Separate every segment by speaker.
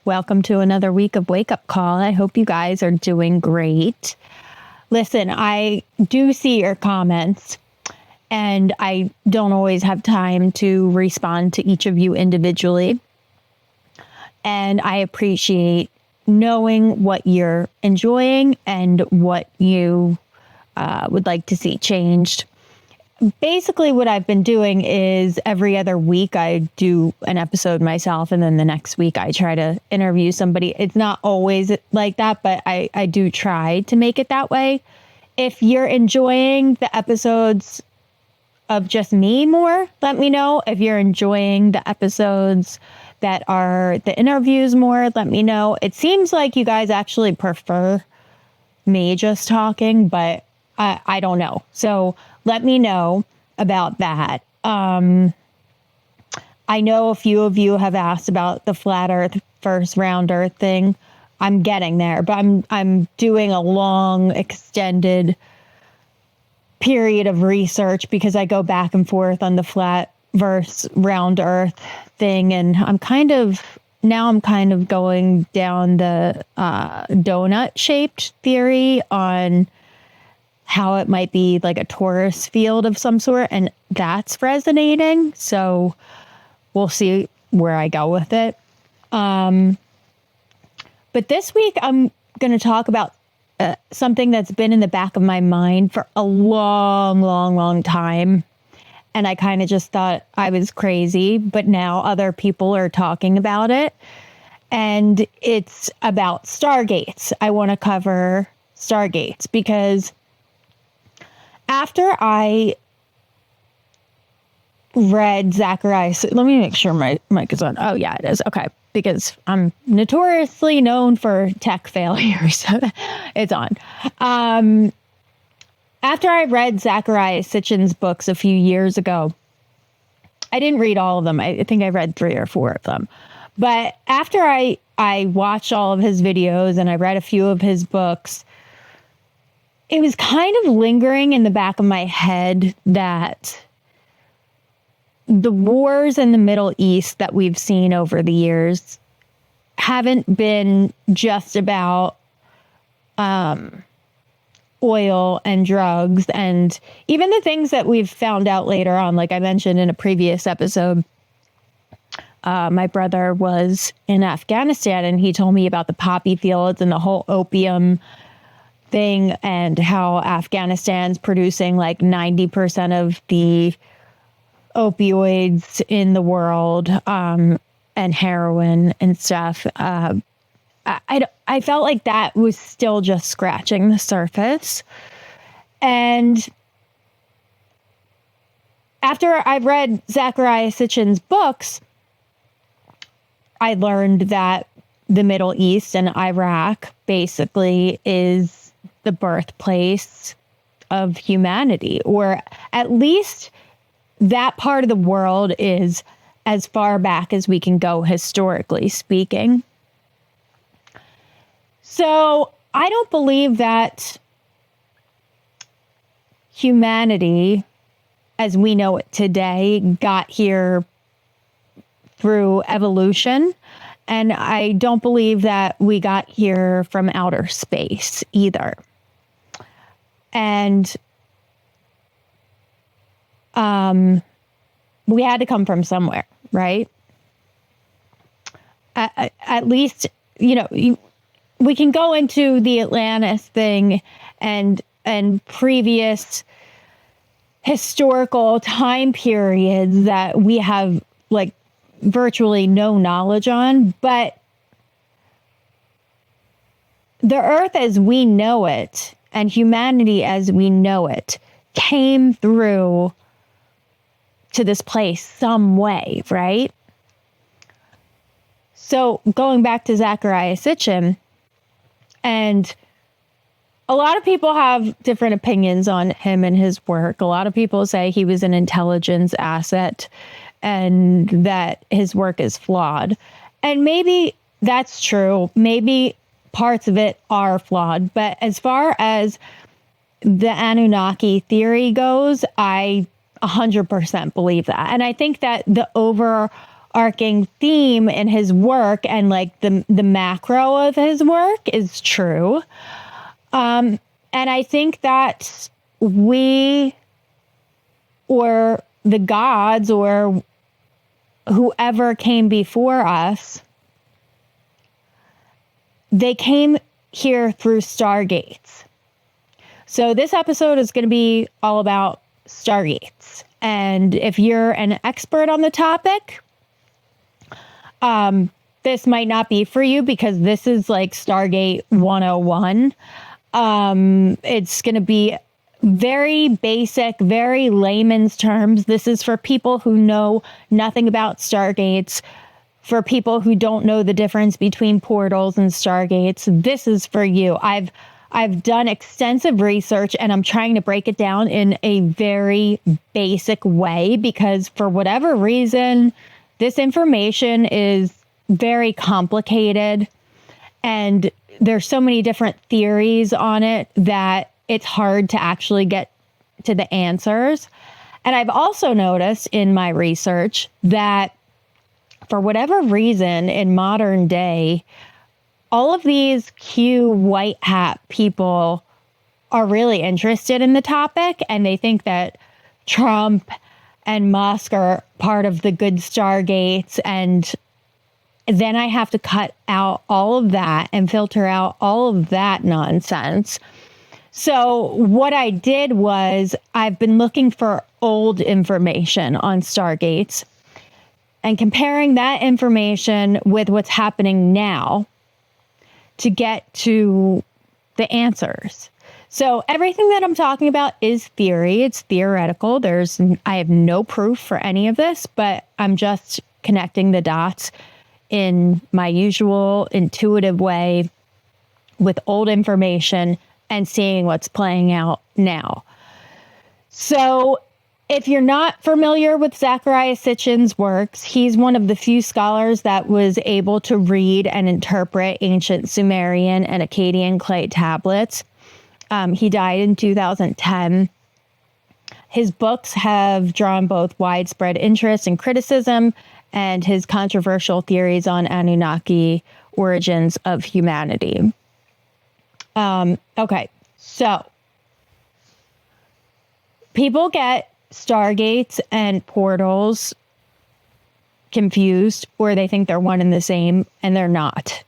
Speaker 1: Welcome to another week of Wake Up Call. I hope you guys are doing great. Listen, I do see your comments, and I don't always have time to respond to each of you individually. And I appreciate knowing what you're enjoying and what you would like to see changed. Basically, what I've been doing is every other week I do an episode myself, and then the next week I try to interview somebody. It's not always like that, but I do try to make it that way. If you're enjoying the episodes of just me more, let me know. If you're enjoying the episodes that are the interviews more, let me know. It seems like you guys actually prefer me just talking, but I don't know. So let me know about that. I know a few of you have asked about the flat earth, first round earth thing. I'm getting there, but I'm doing a long extended period of research because I go back and forth on the flat versus round earth thing. And I'm kind of going down the donut shaped theory on how it might be like a torus field of some sort, and that's resonating. So we'll see where I go with it. But this week I'm going to talk about something that's been in the back of my mind for a long time. And I kind of just thought I was crazy, but now other people are talking about it. And it's about Stargates. I want to cover Stargates because after I read Zecharia, let me make sure my mic is on. Oh, yeah, it is. Okay. Because I'm notoriously known for tech failures. It's on. After I read Zecharia Sitchin's books a few years ago, I didn't read all of them. I think I read 3 or 4 of them. But after I watched all of his videos and I read a few of his books, it was kind of lingering in the back of my head that the wars in the Middle East that we've seen over the years haven't been just about oil and drugs, and even the things that we've found out later on, like I mentioned in a previous episode. My brother was in Afghanistan and he told me about the poppy fields and the whole opium thing and how Afghanistan's producing like 90% of the opioids in the world, and heroin and stuff. I felt like that was still just scratching the surface. And after I read Zecharia Sitchin's books, I learned that the Middle East and Iraq basically is the birthplace of humanity, or at least that part of the world is as far back as we can go historically speaking. So I don't believe that humanity as we know it today got here through evolution. And I don't believe that we got here from outer space either. And we had to come from somewhere, right? At least, we can go into the Atlantis thing and previous historical time periods that we have like virtually no knowledge on, but the earth as we know it and humanity as we know it came through to this place some way, right? So going back to Zecharia Sitchin, and a lot of people have different opinions on him and his work. A lot of people say he was an intelligence asset and that his work is flawed. And maybe that's true. Maybe parts of it are flawed. But as far as the Anunnaki theory goes, I 100% believe that. And I think that the arcing theme in his work and like the macro of his work is true. And I think that we, or the gods, or whoever came before us, they came here through Stargates. So this episode is going to be all about Stargates. And if you're an expert on the topic, this might not be for you because this is like Stargate 101. It's going to be very basic, very layman's terms. This is for people who know nothing about Stargates, for people who don't know the difference between portals and Stargates. This is for you. I've done extensive research and I'm trying to break it down in a very basic way because for whatever reason, this information is very complicated and there's so many different theories on it that it's hard to actually get to the answers. And I've also noticed in my research that for whatever reason in modern day, all of these Q white hat people are really interested in the topic and they think that Trump and Musk are part of the good Stargates, and then I have to cut out all of that and filter out all of that nonsense. So what I did was I've been looking for old information on Stargates and comparing that information with what's happening now to get to the answers. So everything that I'm talking about is theory. It's theoretical. I have no proof for any of this, but I'm just connecting the dots in my usual intuitive way with old information and seeing what's playing out now. So if you're not familiar with Zecharia Sitchin's works, he's one of the few scholars that was able to read and interpret ancient Sumerian and Akkadian clay tablets. He died in 2010. His books have drawn both widespread interest and criticism, and his controversial theories on Anunnaki origins of humanity. Okay, so people get Stargates and portals confused, or they think they're one and the same, and they're not.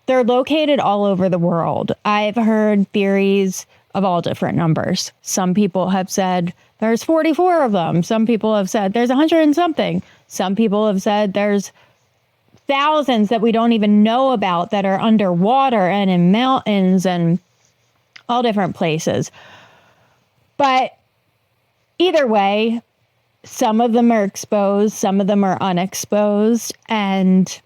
Speaker 1: They're located all over the world. I've heard theories of all different numbers. Some people have said there's 44 of them. Some people have said there's 100 and something. Some people have said there's thousands that we don't even know about that are underwater and in mountains and all different places. But either way, some of them are exposed, some of them are unexposed, and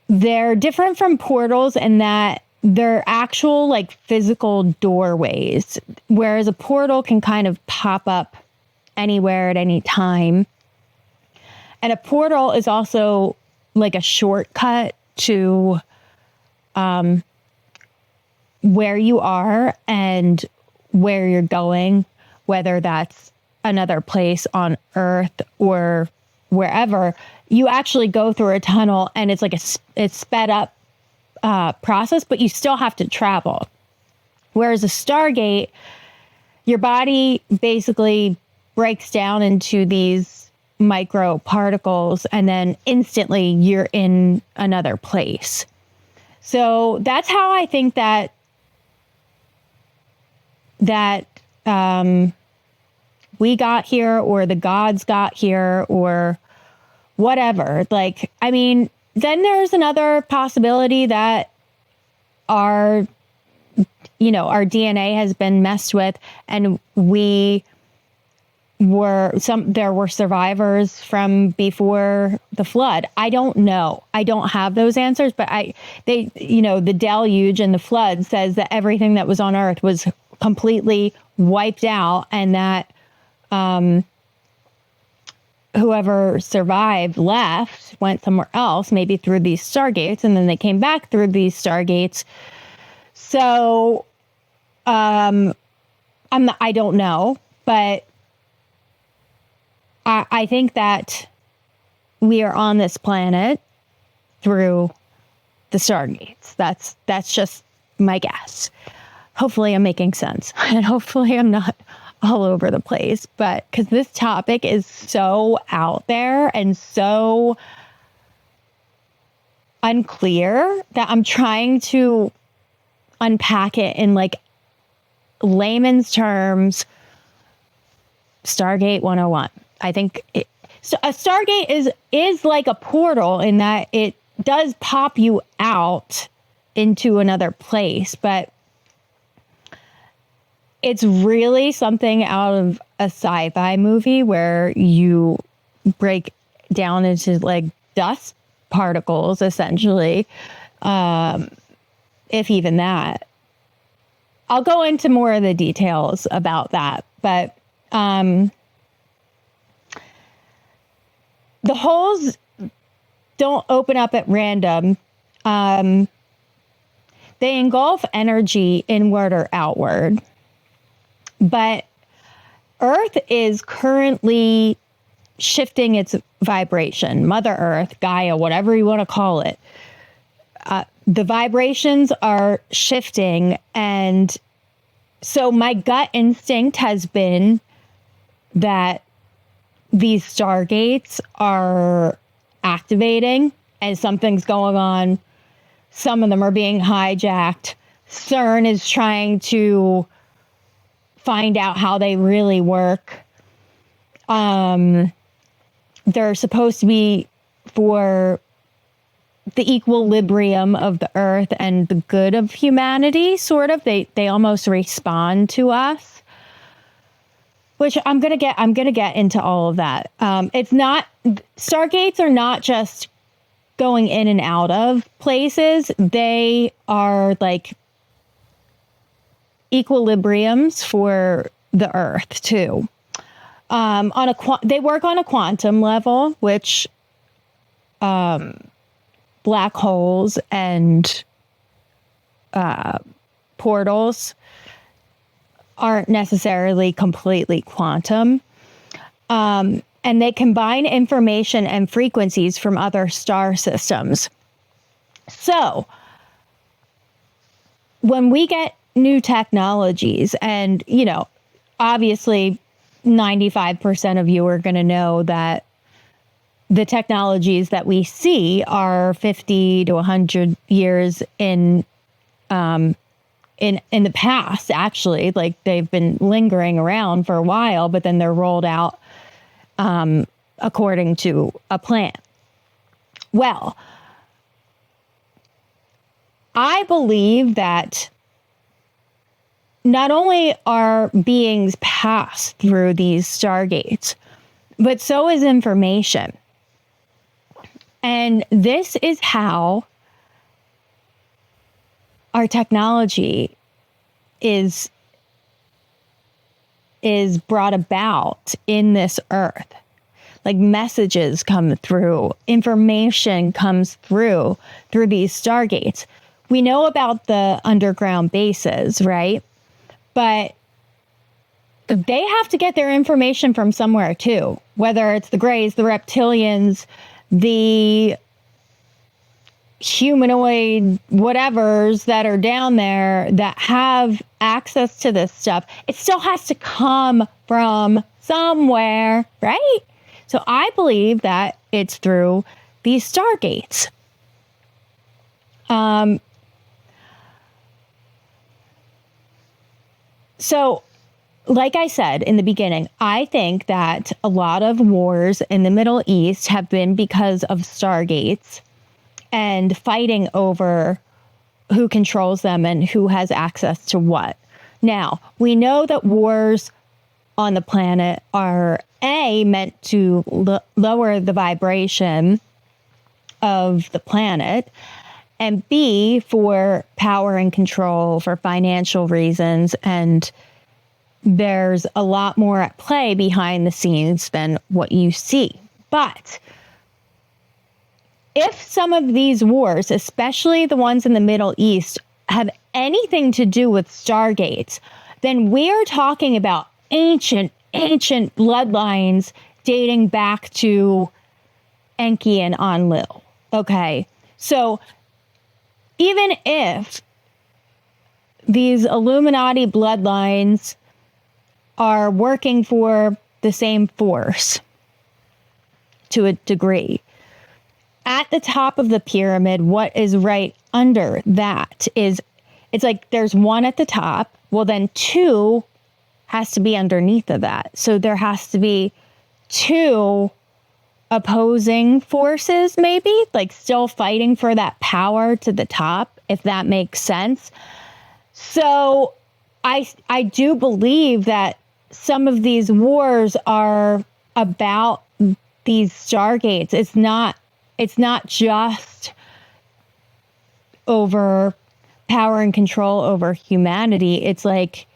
Speaker 1: they're different from portals in that they're actual like physical doorways, whereas a portal can kind of pop up anywhere at any time. And a portal is also like a shortcut to where you are and where you're going, whether that's another place on Earth or wherever. You actually go through a tunnel and it's like it's sped up process, but you still have to travel. Whereas a Stargate, your body basically breaks down into these micro particles and then instantly you're in another place. So that's how I think that we got here, or the gods got here, or whatever. Like, I mean, then there's another possibility that our DNA has been messed with and there were survivors from before the flood. I don't know. I don't have those answers, but the deluge and the flood says that everything that was on Earth was completely wiped out, and that whoever survived left, went somewhere else, maybe through these Stargates, and then they came back through these Stargates. So I don't know, but I think that we are on this planet through the Stargates. That's just my guess. Hopefully I'm making sense, and hopefully I'm not all over the place, but because this topic is so out there and so unclear that I'm trying to unpack it in like layman's terms. Stargate 101. I think a Stargate is like a portal in that it does pop you out into another place, but it's really something out of a sci-fi movie where you break down into like dust particles, essentially, if even that. I'll go into more of the details about that, but the holes don't open up at random. They engulf energy inward or outward. But Earth is currently shifting its vibration. Mother Earth, Gaia, whatever you want to call it. The vibrations are shifting. And so my gut instinct has been that these Stargates are activating and something's going on. Some of them are being hijacked. CERN is trying to find out how they really work. They're supposed to be for the equilibrium of the earth and the good of humanity, sort of. They almost respond to us, which I'm gonna get into all of that. It's not, Stargates are not just going in and out of places. They are like equilibriums for the earth too. They work on a quantum level, which black holes and portals aren't necessarily completely quantum. And they combine information and frequencies from other star systems. So when we get new technologies, and, you know, obviously 95% of you are going to know that the technologies that we see are 50 to 100 years in the past, actually. Like, they've been lingering around for a while, but then they're rolled out according to a plan. Well, I believe that not only are beings passed through these Stargates, but so is information. And this is how our technology is brought about in this earth. Like, messages come through, information comes through these Stargates. We know about the underground bases, right? But they have to get their information from somewhere too, whether it's the Greys, the reptilians, the humanoid whatevers that are down there that have access to this stuff. It still has to come from somewhere, right? So I believe that it's through these Stargates. So, like I said in the beginning, I think that a lot of wars in the Middle East have been because of Stargates and fighting over who controls them and who has access to what. Now, we know that wars on the planet are meant to lower the vibration of the planet, and B, for power and control, for financial reasons, and there's a lot more at play behind the scenes than what you see. But if some of these wars, especially the ones in the Middle East, have anything to do with Stargates, then we're talking about ancient bloodlines dating back to Enki and Enlil. Okay. So even if these Illuminati bloodlines are working for the same force to a degree, at the top of the pyramid, what is right under that is, it's like there's one at the top. Well, then two has to be underneath of that. So there has to be two opposing forces, maybe, like still fighting for that power to the top, if that makes sense. So I do believe that some of these wars are about these Stargates. It's not just over power and control over humanity. It's like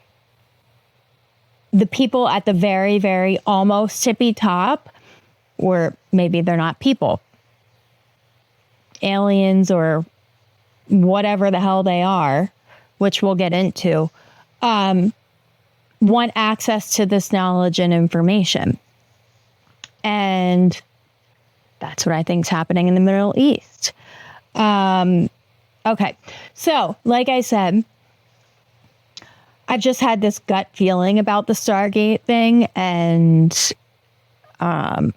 Speaker 1: the people at the very, very almost tippy top, or maybe they're not people, aliens or whatever the hell they are, which we'll get into, want access to this knowledge and information. And that's what I think is happening in the Middle East. Okay, so like I said, I've just had this gut feeling about the Stargate thing, and I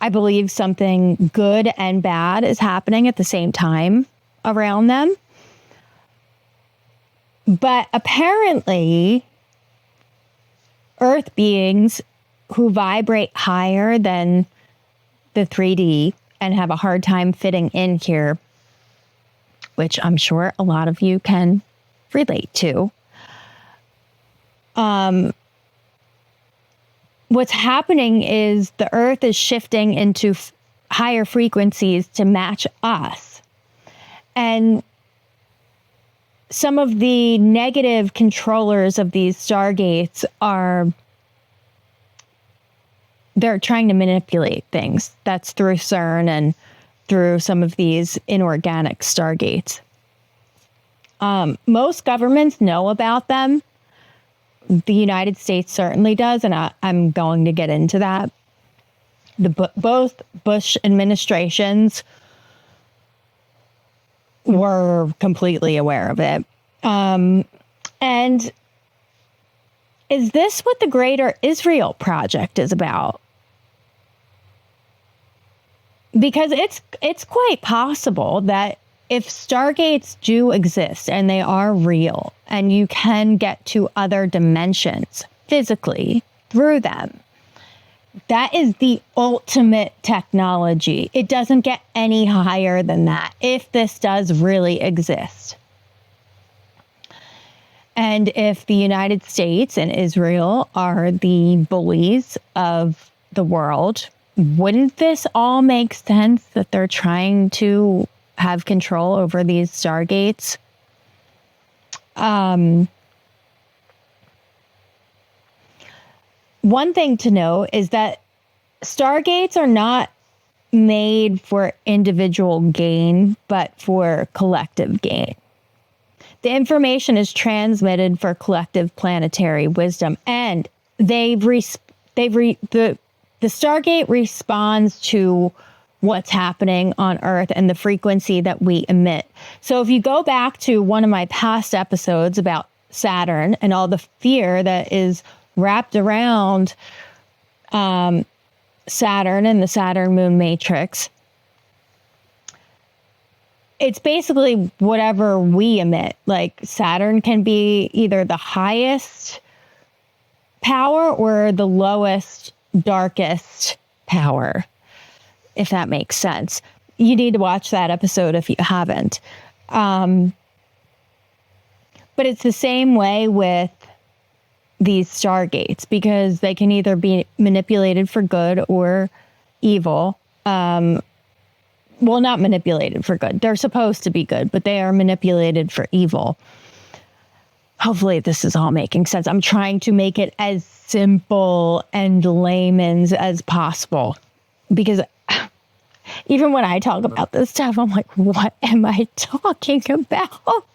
Speaker 1: believe something good and bad is happening at the same time around them. But apparently, Earth beings who vibrate higher than the 3D and have a hard time fitting in here, which I'm sure a lot of you can relate to. What's happening is the Earth is shifting into higher frequencies to match us. And some of the negative controllers of these Stargates they're trying to manipulate things. That's through CERN and through some of these inorganic Stargates. Most governments know about them. The United States certainly does, and I'm going to get into that. Both Bush administrations were completely aware of it. And is this what the Greater Israel Project is about? Because it's quite possible that if Stargates do exist and they are real and you can get to other dimensions physically through them, that is the ultimate technology. It doesn't get any higher than that if this does really exist. And if the United States and Israel are the bullies of the world, wouldn't this all make sense that they're trying to have control over these Stargates? One thing to know is that Stargates are not made for individual gain, but for collective gain. The information is transmitted for collective planetary wisdom, and the Stargate responds to what's happening on Earth and the frequency that we emit. So if you go back to one of my past episodes about Saturn and all the fear that is wrapped around Saturn and the Saturn moon matrix, it's basically whatever we emit. Like Saturn can be either the highest power or the lowest, darkest power, if that makes sense. You need to watch that episode if you haven't. But it's the same way with these Stargates, because they can either be manipulated for good or evil. Well, not manipulated for good. They're supposed to be good, but they are manipulated for evil. Hopefully this is all making sense. I'm trying to make it as simple and layman's as possible, because even when I talk about this stuff, I'm like, what am I talking about?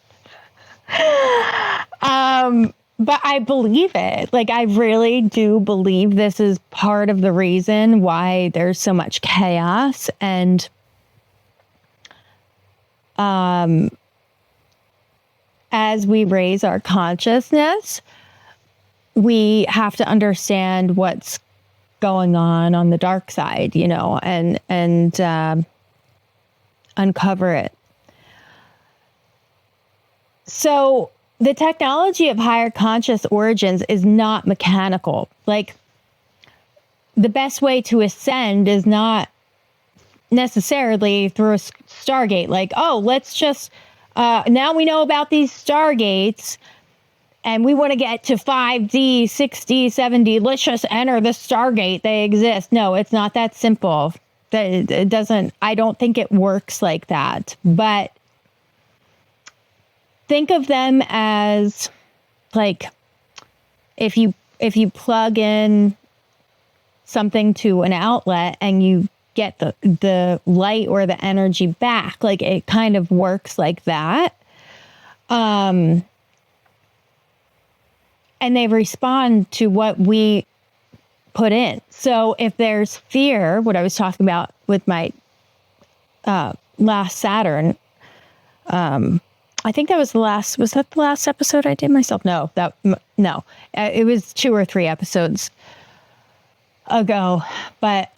Speaker 1: But I believe it. Like, I really do believe this is part of the reason why there's so much chaos. And as we raise our consciousness, we have to understand what's going on the dark side, you know, and uncover it. So the technology of higher conscious origins is not mechanical. Like, the best way to ascend is not necessarily through a Stargate. Like, oh, let's just, now we know about these Stargates and we want to get to 5D, 6D, 7D. Let's just enter the Stargate. They exist. No, it's not that simple. It doesn't, I don't think it works like that. But think of them as, like, if you plug in something to an outlet and you get the light or the energy back, like, it kind of works like that. And they respond to what we put in. So if there's fear, what I was talking about with my last Saturn, I think that was was that the last episode I did myself? No, it was 2 or 3 episodes ago. But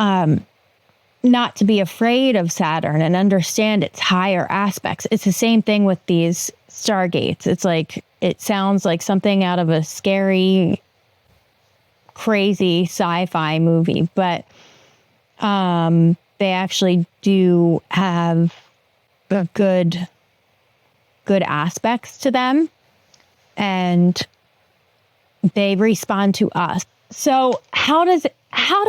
Speaker 1: not to be afraid of Saturn and understand its higher aspects. It's the same thing with these Stargates. It's like, it sounds like something out of a scary, crazy sci-fi movie, but they actually do have good aspects to them, and they respond to us. So how do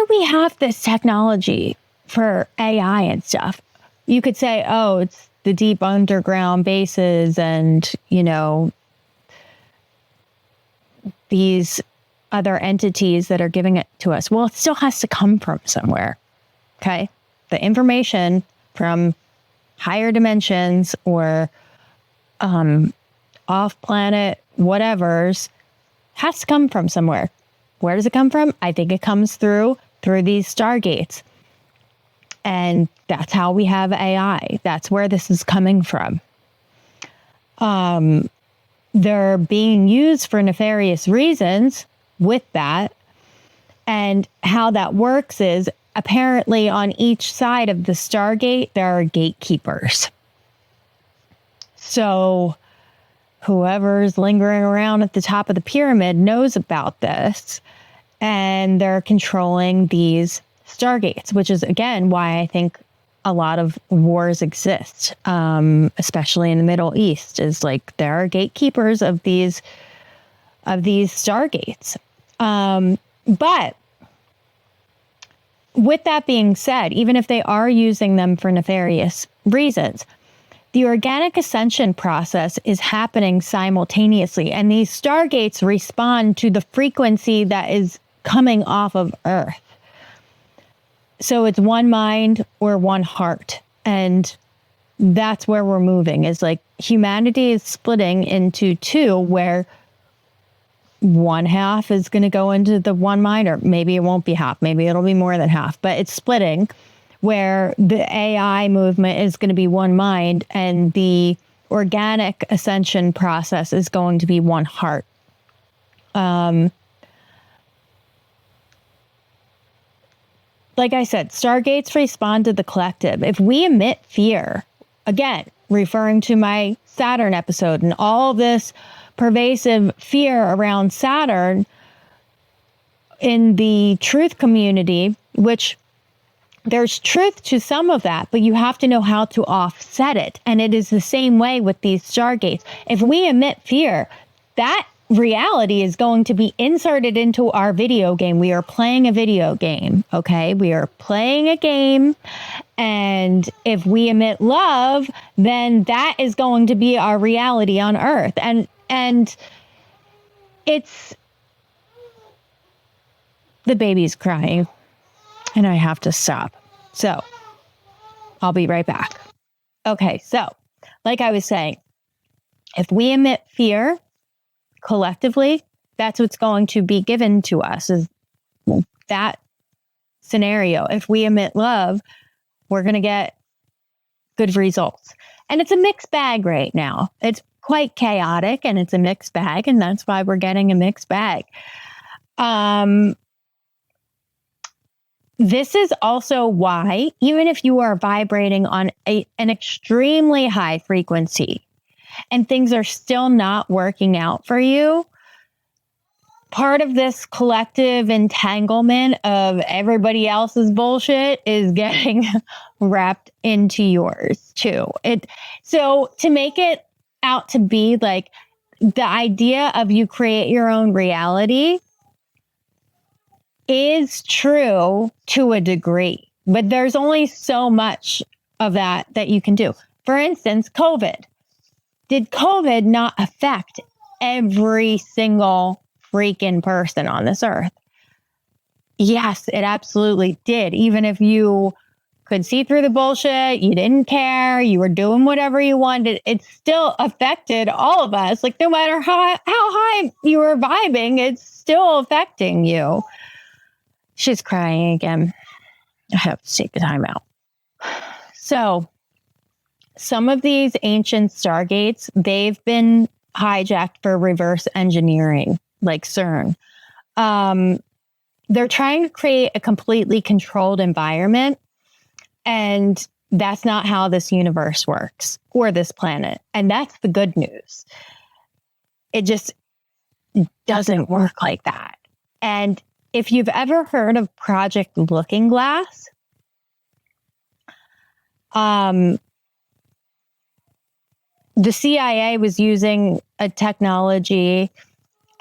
Speaker 1: we have this technology for AI and stuff? You could say, oh, it's the deep underground bases and, you know, these other entities that are giving it to us. Well, it still has to come from somewhere. Okay. The information from higher dimensions or off-planet whatevers has to come from somewhere. Where does it come from? I think it comes through these Stargates. And that's how we have AI. That's where this is coming from. They're being used for nefarious reasons with that. And how that works is, apparently on each side of the Stargate, there are gatekeepers. So whoever's lingering around at the top of the pyramid knows about this, and they're controlling these Stargates, which is, again, why I think a lot of wars exist, especially in the Middle East, is like there are gatekeepers of these Stargates. But with that being said, even if they are using them for nefarious reasons, the organic ascension process is happening simultaneously, and these Stargates respond to the frequency that is coming off of Earth. So it's one mind or one heart. And that's where we're moving, is like humanity is splitting into two, where one half is going to go into the one mind, or maybe it won't be half, maybe it'll be more than half, but it's splitting, where the AI movement is going to be one mind and the organic ascension process is going to be one heart. Like I said, Stargates respond to the collective. If we emit fear, again, referring to my Saturn episode and all this pervasive fear around Saturn in the truth community, which there's truth to some of that, but you have to know how to offset it. And it is the same way with these Stargates. If we emit fear, that reality is going to be inserted into our video game. We are playing a video game, okay? We are playing a game, and if we emit love, then that is going to be our reality on Earth. And it's, the baby's crying, and I have to stop. So I'll be right back. Okay, so like I was saying, if we emit fear collectively, that's what's going to be given to us, is that scenario. If we emit love, we're going to get good results. And it's a mixed bag right now. It's quite chaotic and it's a mixed bag. And that's why we're getting a mixed bag. This is also why, even if you are vibrating on an extremely high frequency and things are still not working out for you, part of this collective entanglement of everybody else's bullshit is getting wrapped into yours too. So to make it out to be like the idea of you create your own reality is true to a degree, but there's only so much of that you can do. For instance, COVID. Did COVID not affect every single freaking person on this earth? Yes, it absolutely did. Even if you could see through the bullshit, you didn't care, you were doing whatever you wanted, it still affected all of us. Like, no matter how high you were vibing, it's still affecting you. She's crying again. I have to take a time out. So, some of these ancient Stargates, they've been hijacked for reverse engineering, like CERN. They're trying to create a completely controlled environment, and that's not how this universe works, or this planet. And that's the good news. It just doesn't work like that. And if you've ever heard of Project Looking Glass, the CIA was using a technology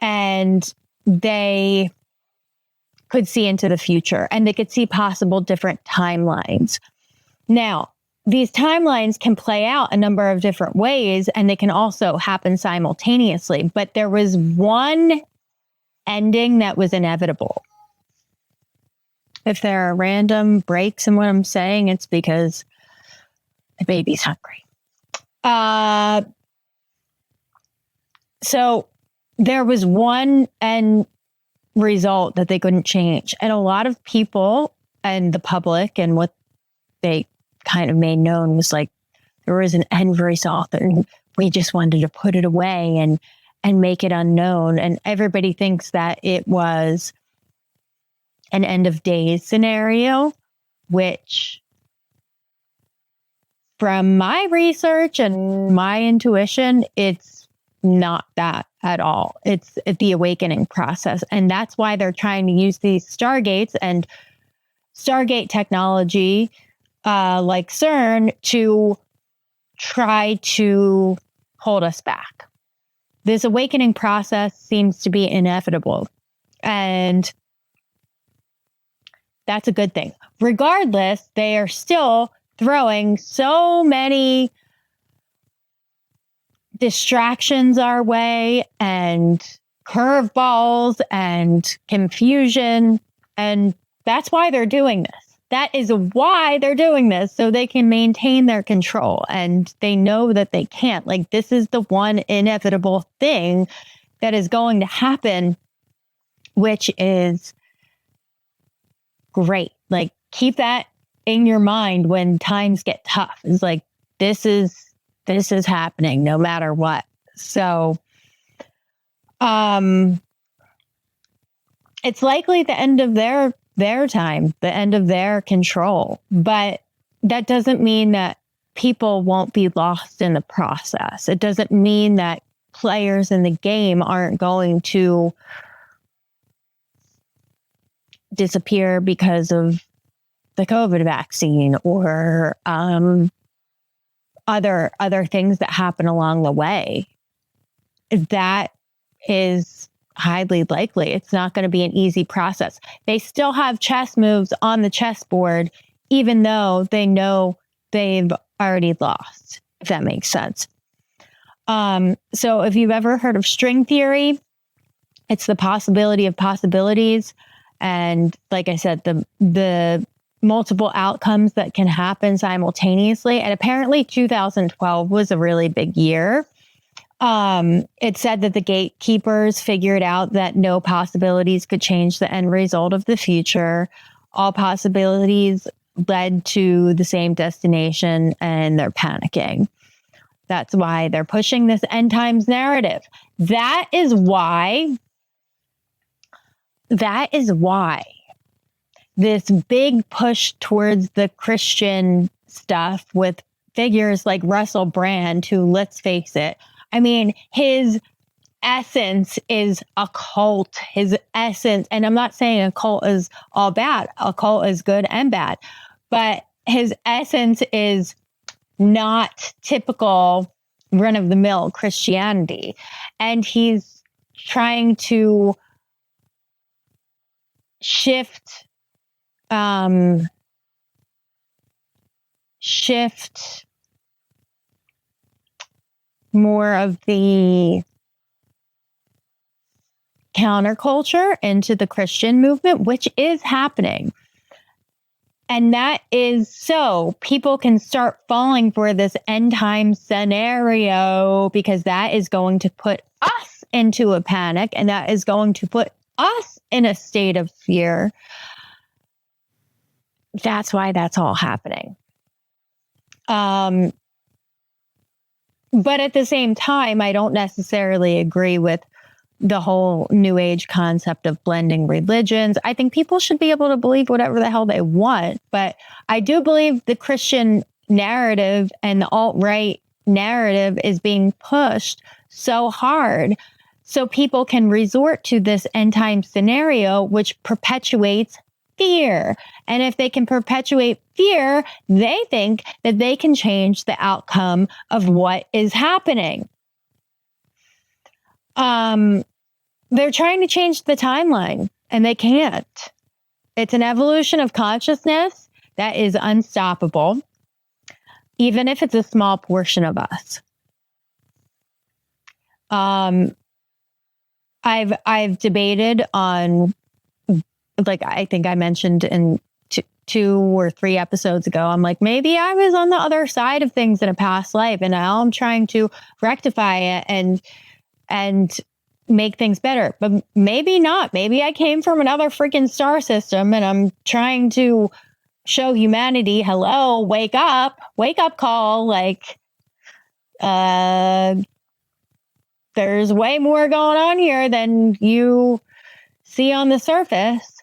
Speaker 1: and they could see into the future and they could see possible different timelines. Now, these timelines can play out a number of different ways and they can also happen simultaneously, but there was one ending that was inevitable. If there are random breaks in what I'm saying, it's because the baby's hungry. So there was one end result that they couldn't change. And a lot of people and the public and what they kind of made known was like, there was an end result and we just wanted to put it away and make it unknown. And everybody thinks that it was an end of days scenario, which from my research and my intuition, it's not that at all. It's the awakening process. And that's why they're trying to use these Stargates and Stargate technology like CERN to try to hold us back. This awakening process seems to be inevitable. And that's a good thing. Regardless, they are still throwing so many distractions our way and curveballs and confusion. And that's why they're doing this. That is why they're doing this, so they can maintain their control. And they know that they can't. Like, this is the one inevitable thing that is going to happen, which is great. Like, keep that in your mind when times get tough. It's like, this is happening no matter what. So, it's likely the end of their time, the end of their control. But that doesn't mean that people won't be lost in the process. It doesn't mean that players in the game aren't going to disappear because of the COVID vaccine or other things that happen along the way. That is highly likely. It's not going to be an easy process. They still have chess moves on the chessboard, even though they know they've already lost, if that makes sense. So if you've ever heard of string theory, it's the possibility of possibilities. And like I said, the multiple outcomes that can happen simultaneously. And apparently 2012 was a really big year. It said that the gatekeepers figured out that no possibilities could change the end result of the future. All possibilities led to the same destination, and they're panicking. That's why they're pushing this end times narrative. That is why this big push towards the Christian stuff with figures like Russell Brand, who, let's face it, I mean, his essence is a cult. His essence, and I'm not saying a cult is all bad. A cult is good and bad. But his essence is not typical run-of-the-mill Christianity. And he's trying to shift more of the counterculture into the Christian movement, which is happening. And that is so people can start falling for this end time scenario, because that is going to put us into a panic, and that is going to put us in a state of fear. That's why that's all happening. But at the same time, I don't necessarily agree with the whole New Age concept of blending religions. I think people should be able to believe whatever the hell they want. But I do believe the Christian narrative and the alt-right narrative is being pushed so hard so people can resort to this end time scenario, which perpetuates fear. And if they can perpetuate fear, they think that they can change the outcome of what is happening. They're trying to change the timeline, and they can't. It's an evolution of consciousness that is unstoppable, even if it's a small portion of us. I've debated on, like, I think I mentioned in two or three episodes ago, I'm like, maybe I was on the other side of things in a past life, and now I'm trying to rectify it and make things better. But maybe not. Maybe I came from another freaking star system, and I'm trying to show humanity, hello, wake up call. Like, there's way more going on here than you see on the surface.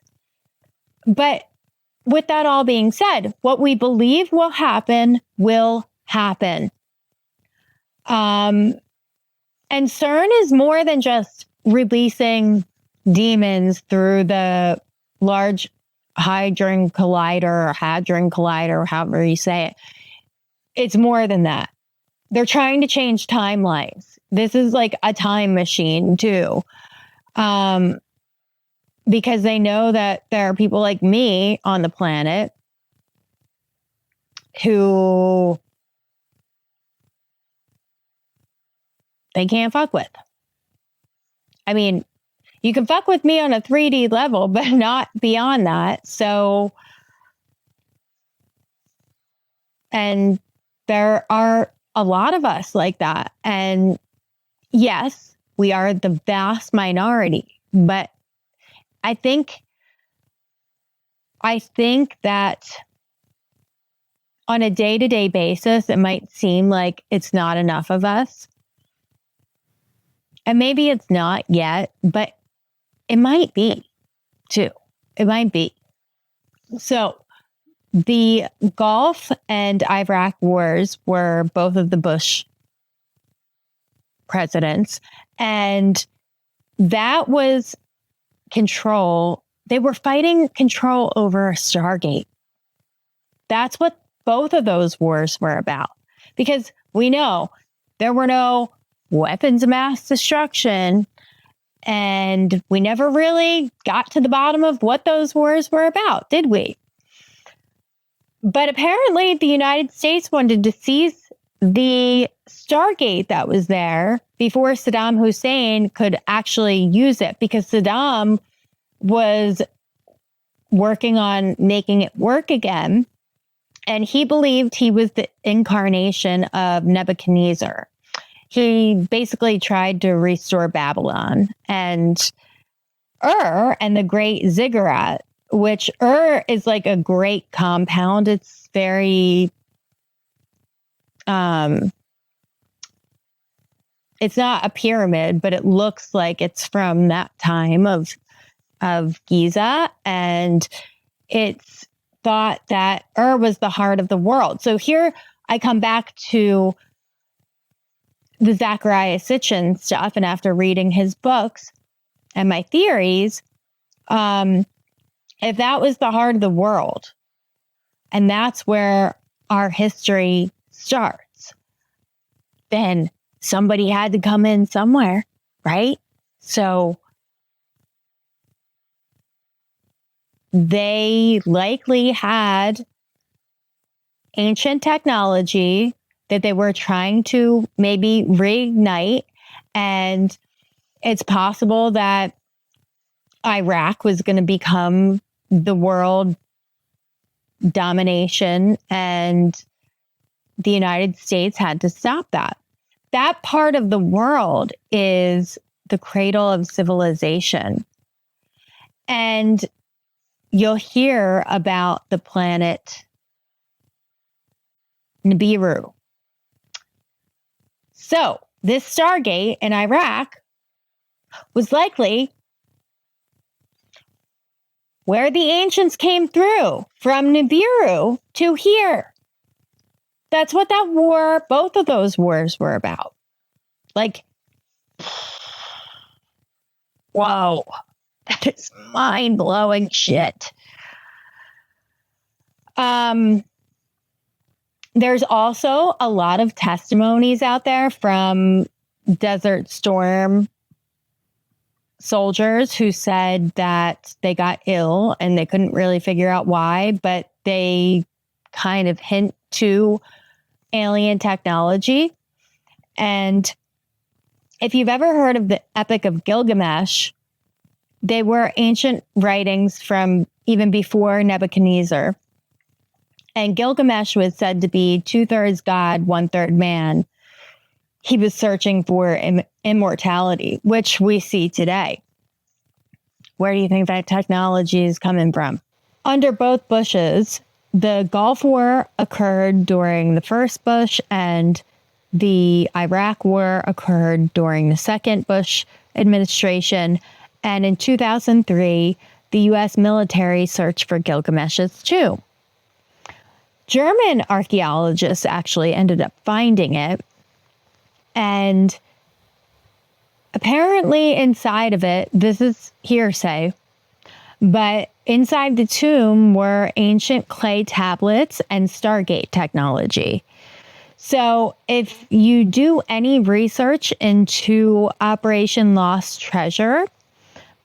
Speaker 1: But with that all being said, what we believe will happen will happen. And CERN is more than just releasing demons through the Large Hadron Collider, or however you say it. It's more than that. They're trying to change timelines. This is like a time machine too. Because they know that there are people like me on the planet who they can't fuck with. I mean, you can fuck with me on a 3D level, but not beyond that. So, and there are a lot of us like that. And yes, we are the vast minority, but I think that on a day-to-day basis, it might seem like it's not enough of us. And maybe it's not yet, but it might be too. It might be. So the Gulf and Iraq wars were both of the Bush presidents. And that was control. They were fighting control over Stargate. That's what both of those wars were about. Because we know there were no weapons of mass destruction, and we never really got to the bottom of what those wars were about, did we? But apparently the United States wanted to seize the Stargate that was there before Saddam Hussein could actually use it, because Saddam was working on making it work again. And he believed he was the incarnation of Nebuchadnezzar. he basically tried to restore Babylon. And and the great ziggurat, which is like a great compound. It's very, it's not a pyramid, but it looks like it's from that time of Giza. And it's thought that was the heart of the world. So here I come back to the Zecharia Sitchin stuff. And after reading his books and my theories, if that was the heart of the world, and that's where our history starts, then somebody had to come in somewhere, right? So they likely had ancient technology that they were trying to maybe reignite. And it's possible that Iraq was going to become the world domination, and the United States had to stop that. That part of the world is the cradle of civilization. And you'll hear about the planet Nibiru. So this Stargate in Iraq was likely where the ancients came through, from Nibiru to here. That's what that war, both of those wars were about. Like, whoa, that is mind-blowing shit. There's also a lot of testimonies out there from Desert Storm soldiers who said that they got ill and they couldn't really figure out why, but they kind of hint to alien technology. And if you've ever heard of the Epic of Gilgamesh, they were ancient writings from even before Nebuchadnezzar. And Gilgamesh was said to be 2/3 God, 1/3 man. He was searching for immortality, which we see today. Where do you think that technology is coming from? Under both Bushes, the Gulf War occurred during the first Bush, and the Iraq War occurred during the second Bush administration. And in 2003, the U.S. military searched for Gilgamesh's tomb. German archaeologists actually ended up finding it. And apparently inside of it, this is hearsay, but inside the tomb were ancient clay tablets and Stargate technology. So if you do any research into Operation Lost Treasure,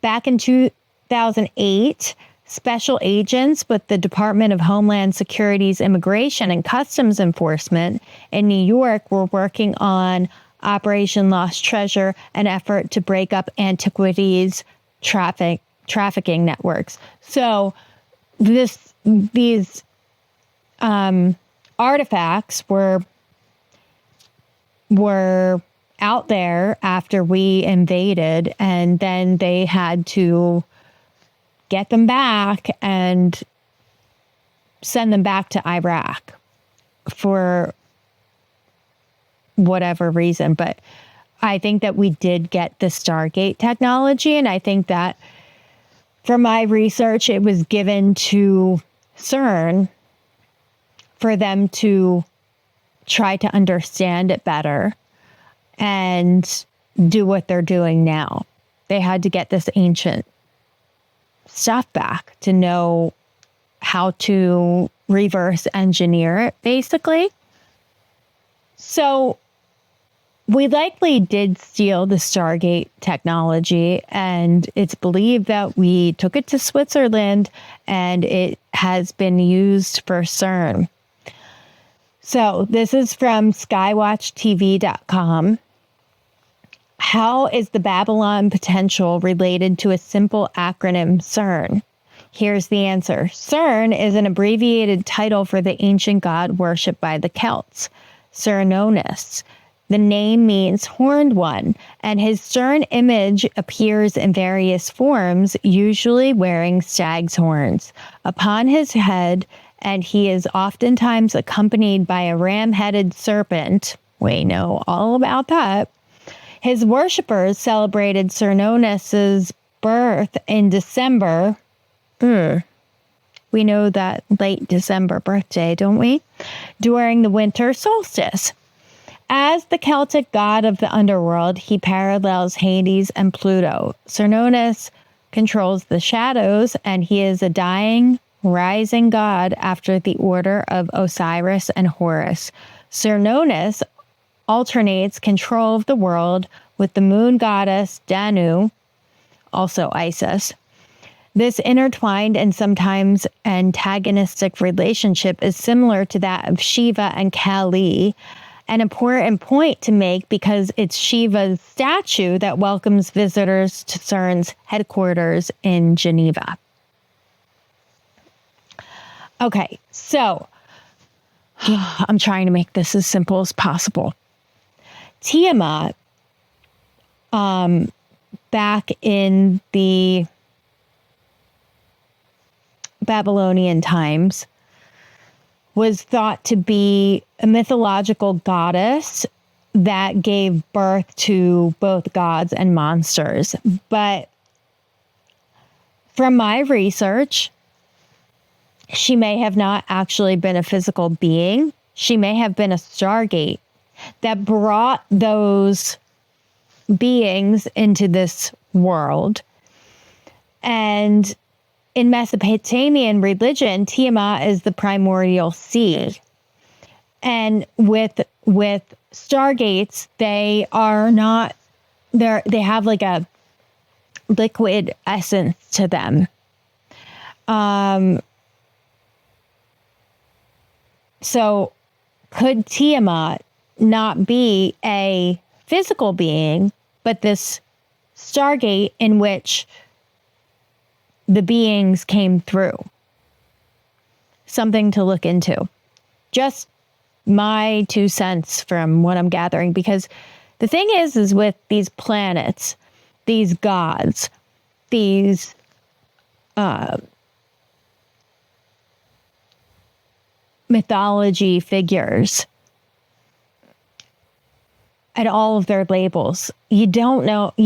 Speaker 1: back in 2008, special agents with the Department of Homeland Security's Immigration and Customs Enforcement in New York were working on Operation Lost Treasure, an effort to break up antiquities trafficking networks. So these artifacts were out there after we invaded, and then they had to get them back and send them back to Iraq for whatever reason. But I think that we did get the Stargate technology, and I think that from my research, it was given to CERN for them to try to understand it better and do what they're doing now. They had to get this ancient stuff back to know how to reverse engineer it, basically. So we likely did steal the Stargate technology, and it's believed that we took it to Switzerland and it has been used for CERN. So this is from skywatchtv.com. How is the Babylon potential related to a simple acronym CERN? Here's the answer. CERN is an abbreviated title for the ancient god worshipped by the Celts, Cernunnos. The name means horned one, and his stern image appears in various forms, usually wearing stag's horns upon his head, and he is oftentimes accompanied by a ram-headed serpent. We know all about that. His worshippers celebrated Cernunnos' birth in December. We know that late December birthday, don't we? During the winter solstice. As the Celtic god of the underworld, he parallels Hades and Pluto. Cernunnos controls the shadows, and he is a dying, rising god after the order of Osiris and Horus. Cernunnos alternates control of the world with the moon goddess Danu, also Isis. This intertwined and sometimes antagonistic relationship is similar to that of Shiva and Kali. An important point to make because it's Shiva's statue that welcomes visitors to CERN's headquarters in Geneva. Okay, so I'm trying to make this as simple as possible. Tiamat, back in the Babylonian times, was thought to be a mythological goddess that gave birth to both gods and monsters. But from my research, she may have not actually been a physical being. She may have been a Stargate that brought those beings into this world. And in Mesopotamian religion, Tiamat is the primordial sea. And with Stargates, they are not, they have like a liquid essence to them. So could Tiamat not be a physical being, but this Stargate in which the beings came through? Something to look into. Just my 2 cents from what I'm gathering, because the thing is with these planets, these gods, these mythology figures, and all of their labels, you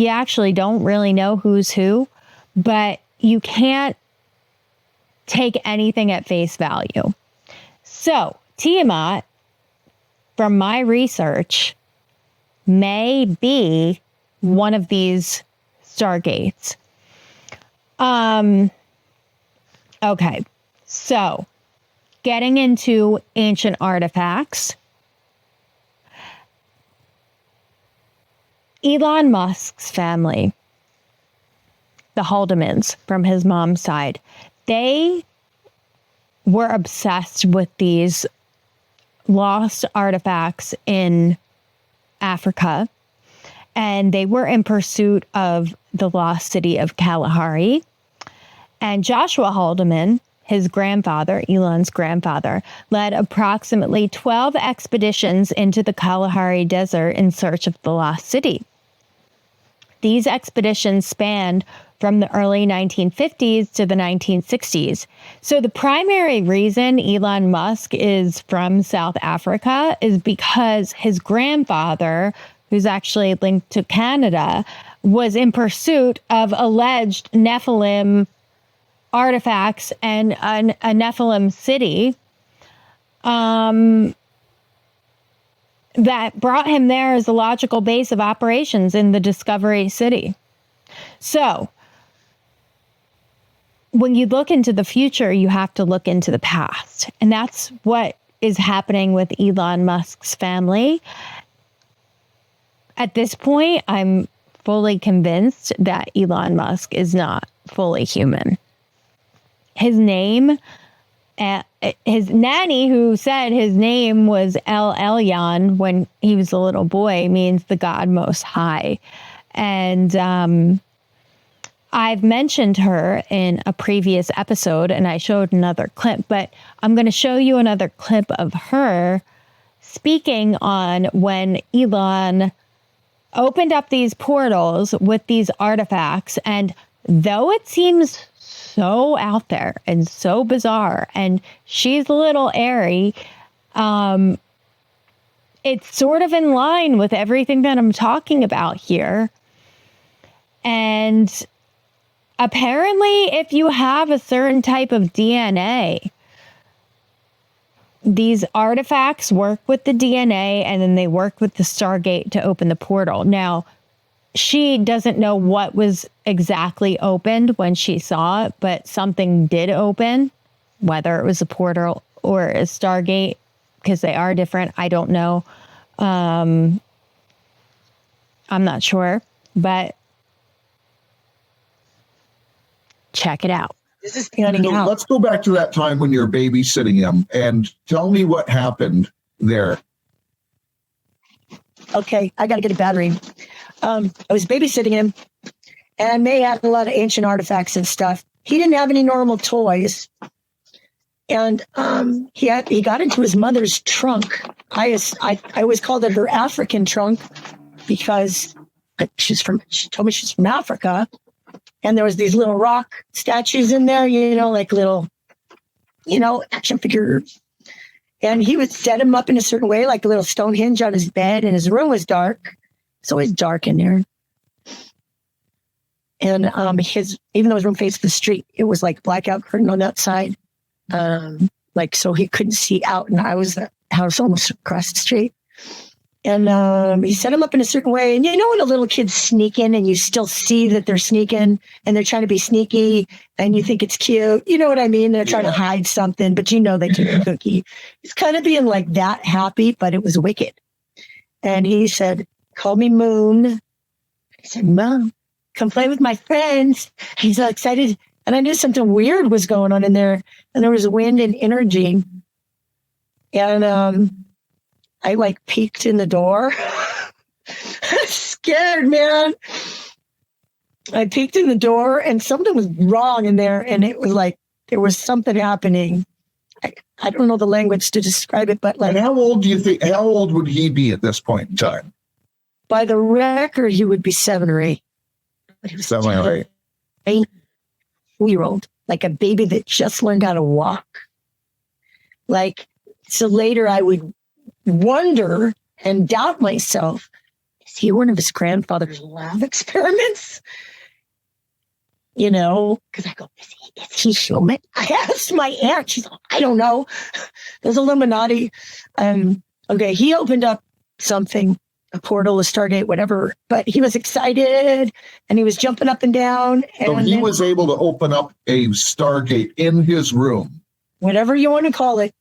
Speaker 1: actually don't really know who's who, but you can't take anything at face value. So Tiamat, from my research, may be one of these Stargates. Okay, so getting into ancient artifacts. Elon Musk's family, the Haldeman's from his mom's side, they were obsessed with these lost artifacts in Africa, and they were in pursuit of the lost city of Kalahari. And Joshua Haldeman, his grandfather, Elon's grandfather, led approximately 12 expeditions into the Kalahari Desert in search of the lost city. These expeditions spanned from the early 1950s to the 1960s. So the primary reason Elon Musk is from South Africa is because his grandfather, who's actually linked to Canada, was in pursuit of alleged Nephilim artifacts and a Nephilim city that brought him there as a logical base of operations in the Discovery City. So when you look into the future, you have to look into the past. And that's what is happening with Elon Musk's family. At this point, I'm fully convinced that Elon Musk is not fully human. His name, his nanny, who said his name was El Elyon when he was a little boy, means the God Most High. And I've mentioned her in a previous episode, and I showed another clip, but I'm going to show you another clip of her speaking on when Elon opened up these portals with these artifacts. And though it seems so out there and so bizarre, and she's a little airy, it's sort of in line with everything that I'm talking about here. And apparently, if you have a certain type of DNA, these artifacts work with the DNA, and then they work with the Stargate to open the portal. Now, she doesn't know what was exactly opened when she saw it, but something did open, whether it was a portal or a Stargate, because they are different. I don't know. I'm not sure, but check it out.
Speaker 2: This is panning out. Let's go back to that time when you're babysitting him and tell me what happened there.
Speaker 3: Okay, I got to get a battery. I was babysitting him, and May had a lot of ancient artifacts and stuff. He didn't have any normal toys, and he got into his mother's trunk. I always called it her African trunk because she told me she's from Africa. And there was these little rock statues in there, like little, action figures. And he would set him up in a certain way, like a little Stonehenge on his bed, and his room was dark. It's always dark in there. And even though his room faced the street, it was like blackout curtain on that side. So he couldn't see out, and I was the house almost across the street. And he set him up in a certain way. And when a little kid's sneaking and you still see that they're sneaking and they're trying to be sneaky and you think it's cute. You know what I mean? They're trying to hide something, but they took a cookie. He's kind of being like that happy, but it was wicked. And he said, call me Moon. I said, Mom, come play with my friends. He's all excited. And I knew something weird was going on in there. And there was wind and energy. And I peeked in the door. Scared, man. I peeked in the door and something was wrong in there. And it was like, there was something happening. I don't know the language to describe it, but
Speaker 2: And how old would he be at this point in time?
Speaker 3: By the record, he would be 7 or 8. But he was
Speaker 2: 7 or
Speaker 3: 8. 4-year-old, like a baby that just learned how to walk. So later I would wonder and doubt myself, is he one of his grandfather's lab experiments? Because I go, is he human? I asked my aunt. She's like, I don't know. There's Illuminati. Okay, he opened up something, a portal, a Stargate, whatever, but he was excited and he was jumping up and down. And
Speaker 2: so he was able to open up a Stargate in his room.
Speaker 3: Whatever you want to call it.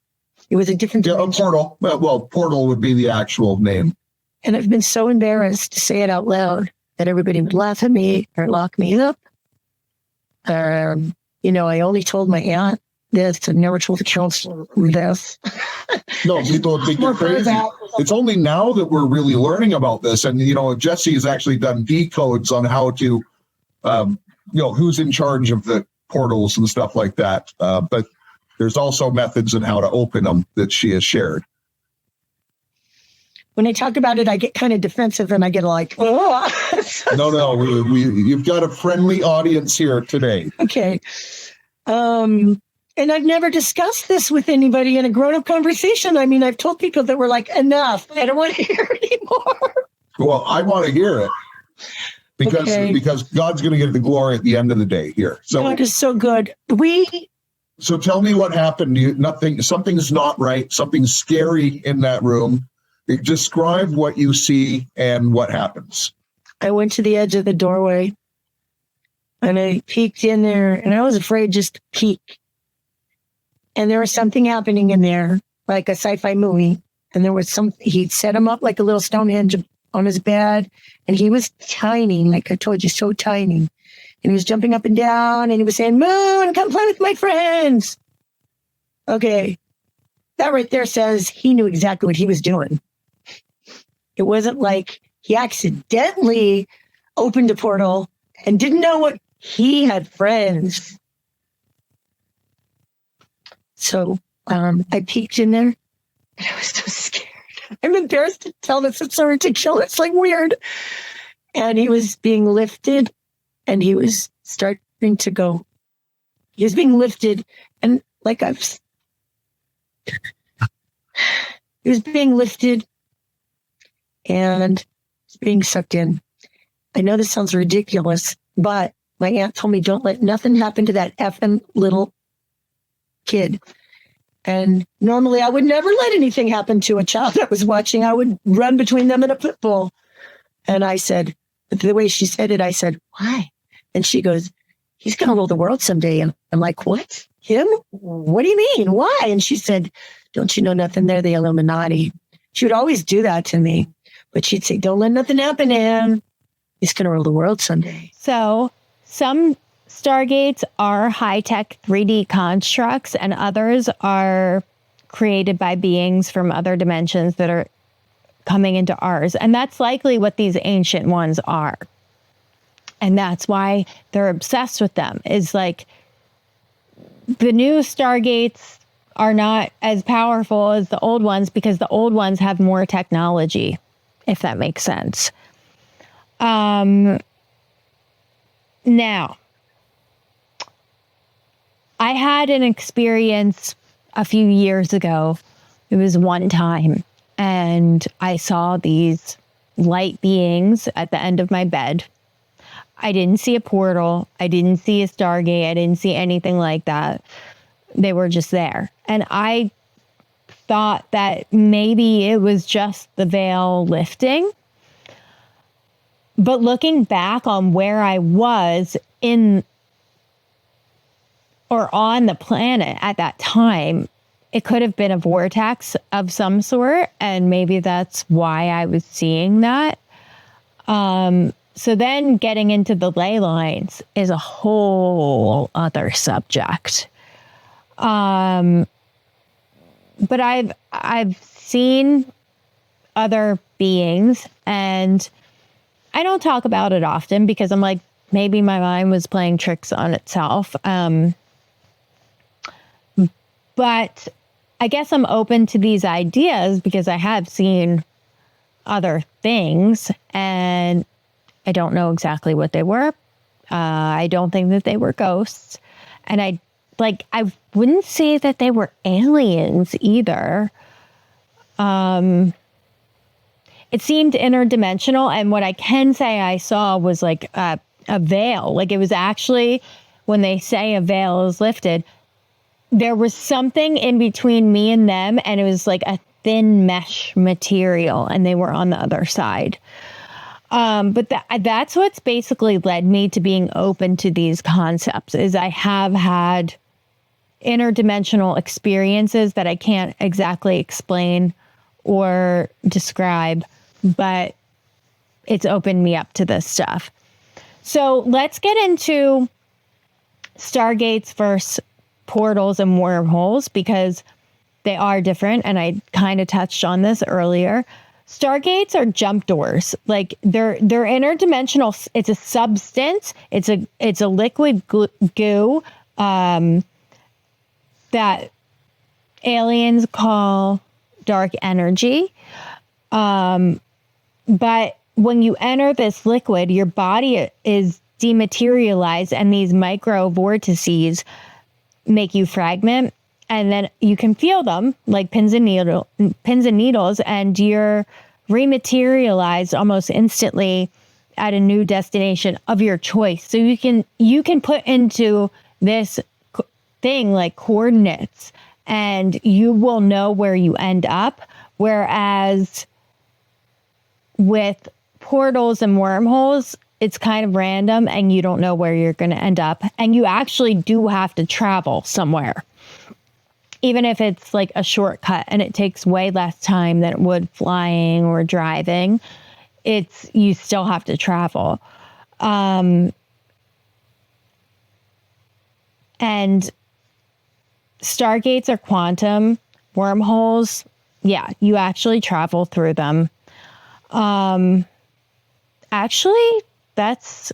Speaker 3: It was a different dimension.
Speaker 2: A portal. Well, portal would be the actual name.
Speaker 3: And I've been so embarrassed to say it out loud that everybody would laugh at me or lock me up. I only told my aunt this and never told the counselor this.
Speaker 2: No, people would think you're crazy. It's only now that we're really learning about this. And, Jesse has actually done decodes on how to, who's in charge of the portals and stuff like that. But there's also methods in how to open them that she has shared.
Speaker 3: When I talk about it, I get kind of defensive and I get like, oh.
Speaker 2: No, you've got a friendly audience here today.
Speaker 3: Okay. And I've never discussed this with anybody in a grown-up conversation. I mean, I've told people that were like, enough. I don't want to hear it anymore.
Speaker 2: Well, I want to hear it. Because God's going to get the glory at the end of the day here. So
Speaker 3: God is so good.
Speaker 2: So tell me what happened. Something's not right. Something's scary in that room. Describe what you see and what happens.
Speaker 3: I went to the edge of the doorway and I peeked in there and I was afraid just to peek. And there was something happening in there, like a sci-fi movie. And there was he'd set him up like a little Stonehenge on his bed. And he was tiny, like I told you, so tiny. And he was jumping up and down and he was saying, Moon, come play with my friends. Okay. That right there says he knew exactly what he was doing. It wasn't like he accidentally opened a portal and didn't know what he had friends. So I peeked in there and I was so scared. I'm embarrassed to tell this. It's so ridiculous. It's like weird. And he was being lifted and he was starting to go. He was being lifted and he was being lifted and being sucked in. I know this sounds ridiculous, but my aunt told me, don't let nothing happen to that effing little kid. And normally I would never let anything happen to a child I was watching. I would run between them and a pit bull. And I said, the way she said it, I said, why? And she goes, he's going to rule the world someday. And I'm like, what? Him? What do you mean? Why? And she said, don't you know nothing? They're the Illuminati. She would always do that to me. But she'd say, don't let nothing happen to him. He's going to rule the world someday.
Speaker 1: So some Stargates are high-tech 3D constructs, and others are created by beings from other dimensions that are coming into ours. And that's likely what these ancient ones are. And that's why they're obsessed with them. Is like the new Stargates are not as powerful as the old ones because the old ones have more technology, if that makes sense. Now, I had an experience a few years ago. It was one time, and I saw these light beings at the end of my bed. I didn't see a portal. I didn't see a Stargate. I didn't see anything like that. They were just there. And I thought that maybe it was just the veil lifting. But looking back on where I was in or on the planet at that time, it could have been a vortex of some sort. And maybe that's why I was seeing that. So then getting into the ley lines is a whole other subject. But I've seen other beings, and I don't talk about it often because I'm like, maybe my mind was playing tricks on itself. But I guess I'm open to these ideas because I have seen other things, and I don't know exactly what they were. I don't think that they were ghosts. And I wouldn't say that they were aliens either. It seemed interdimensional. And what I can say I saw was like a veil. Like it was actually, when they say a veil is lifted, there was something in between me and them. And it was like a thin mesh material. And they were on the other side. But that's what's basically led me to being open to these concepts, is I have had interdimensional experiences that I can't exactly explain or describe, but it's opened me up to this stuff. So let's get into Stargates versus portals and wormholes, because they are different. And I kind of touched on this earlier. Stargates are jump doors. Like they're interdimensional. It's a substance. It's a liquid goo that aliens call dark energy. But when you enter this liquid, your body is dematerialized, and these micro vortices make you fragment. And then you can feel them like pins and needles, and you're rematerialized almost instantly at a new destination of your choice. So you can put into this thing like coordinates, and you will know where you end up. Whereas with portals and wormholes, it's kind of random, and you don't know where you're going to end up. And you actually do have to travel somewhere. Even if it's like a shortcut and it takes way less time than it would flying or driving, you still have to travel. And Stargates are quantum. Wormholes, yeah, you actually travel through them. Actually, that's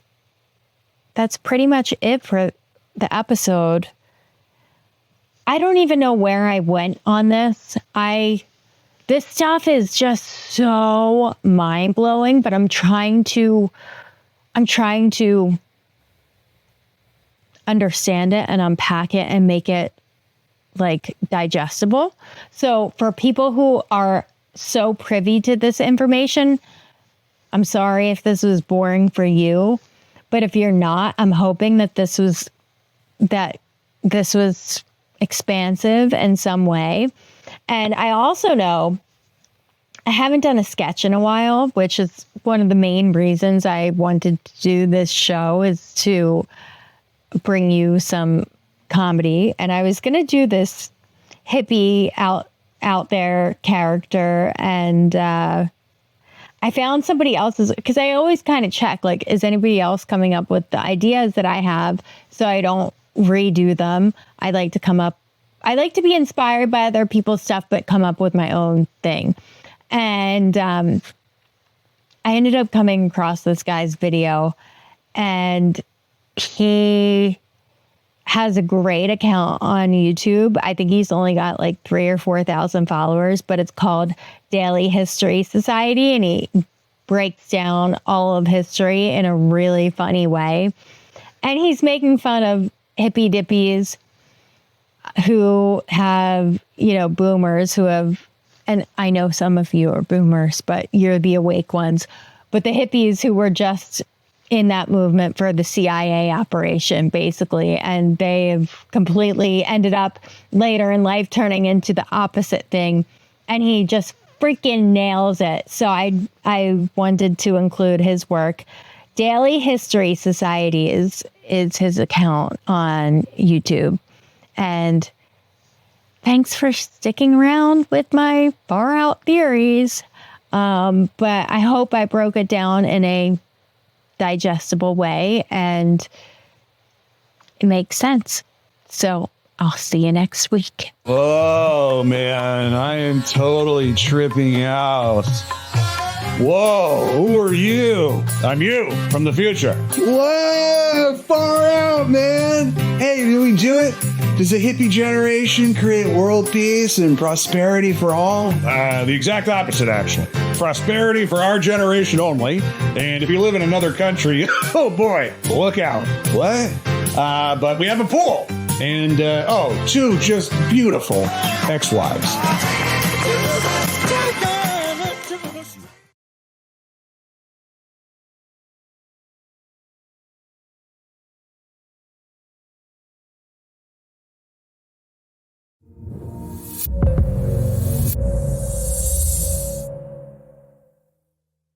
Speaker 1: pretty much it for the episode. I don't even know where I went on this. I this stuff is just so mind blowing, but I'm trying to understand it and unpack it and make it like digestible. So for people who are so privy to this information, I'm sorry if this was boring for you, but if you're not, I'm hoping that this was expansive in some way. And I also know I haven't done a sketch in a while, which is one of the main reasons I wanted to do this show, is to bring you some comedy. And I was going to do this hippie out there character, and I found somebody else's, because I always kind of check, like, is anybody else coming up with the ideas that I have, so I don't redo them. I like to be inspired by other people's stuff, but come up with my own thing. And I ended up coming across this guy's video, and he has a great account on YouTube. I think he's only got like 3,000 or 4,000 followers, but it's called Daily History Society, and he breaks down all of history in a really funny way. And he's making fun of hippie dippies who have, boomers who have, and I know some of you are boomers, but you're the awake ones, but the hippies who were just in that movement for the CIA operation, basically, and they've completely ended up later in life turning into the opposite thing. And he just freaking nails it. So I wanted to include his work. Daily History Society is his account on YouTube. And thanks for sticking around with my far out theories. But I hope I broke it down in a digestible way and it makes sense. So I'll see you next week.
Speaker 4: Oh man, I am totally tripping out. Whoa, who are you? I'm you from the future. Whoa, far out, man. Hey, do we do it? Does the hippie generation create world peace and prosperity for all? The exact opposite, actually. Prosperity for our generation only. And if you live in another country, oh boy, look out. What? But we have a pool. And, two just beautiful ex-wives.